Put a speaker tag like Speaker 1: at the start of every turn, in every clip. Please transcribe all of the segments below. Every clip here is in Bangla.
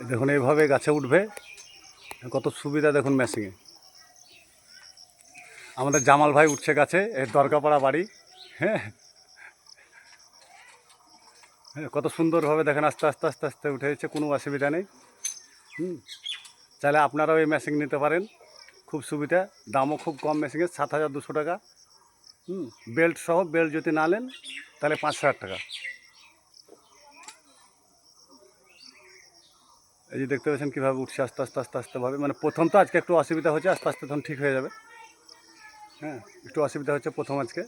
Speaker 1: দেখুন এইভাবে গাছে উঠবে, কত সুবিধা দেখুন মেশিনে। আমাদের জামাল ভাই উঠছে গাছে, এই দরগাপাড়া বাড়ি। হ্যাঁ, কত সুন্দরভাবে দেখেন আস্তে আস্তে আস্তে আস্তে উঠে যাচ্ছে, কোনো অসুবিধা নেই। চাইলে আপনারাও এই মেশিন নিতে পারেন, খুব সুবিধা, দামও খুব কম মেশিনের, 7,200 টাকা। বেল্ট সহ, বেল্ট যদি না নেন তাহলে 5,000 টাকা। এই যে দেখতে পাচ্ছেন কীভাবে উঠছে আস্তে আস্তে আস্তে আস্তেভাবে, মানে প্রথম তো আজকে একটু অসুবিধা হচ্ছে, আস্তে আস্তে তখন ঠিক হয়ে যাবে। হ্যাঁ, একটু অসুবিধা হচ্ছে প্রথম আজকে,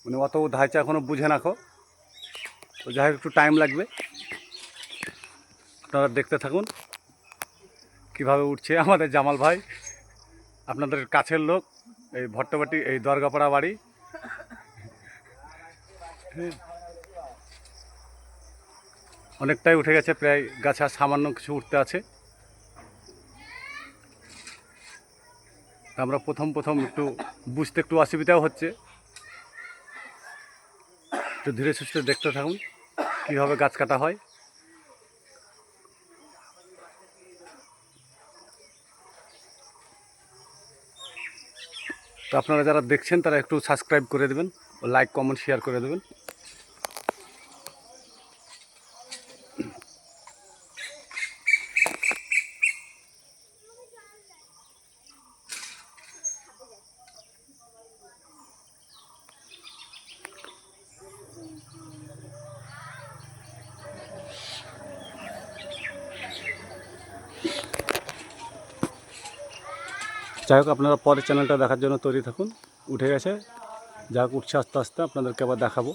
Speaker 1: মানে অত ধাইচা এখনও বুঝে নাকো, তো যাই হোক একটু টাইম লাগবে। আপনারা দেখতে থাকুন কিভাবে উঠছে আমাদের জামাল ভাই, আপনাদের কাছের লোক, এই ভট্টবাটি, এই দরগাপাড়া বাড়ি। অনেকটাই উঠে গেছে, প্রায় গাছে আর সামান্য কিছু উঠতে আছে। আমরা প্রথম একটু বুঝতে একটু অসুবিধাও হচ্ছে, একটু ধীরে সুস্থে দেখতে থাকুন কীভাবে গাছ কাটা হয়। তো আপনারা যারা দেখছেন তারা একটু সাবস্ক্রাইব করে দেবেন, লাইক কমেন্ট শেয়ার করে দেবেন। যাই হোক আপনারা পরের চ্যানেলটা দেখার জন্য তৈরি থাকুন। উঠে গেছে, যা উঠছে আস্তে আস্তে আপনাদেরকে আবার দেখাবো।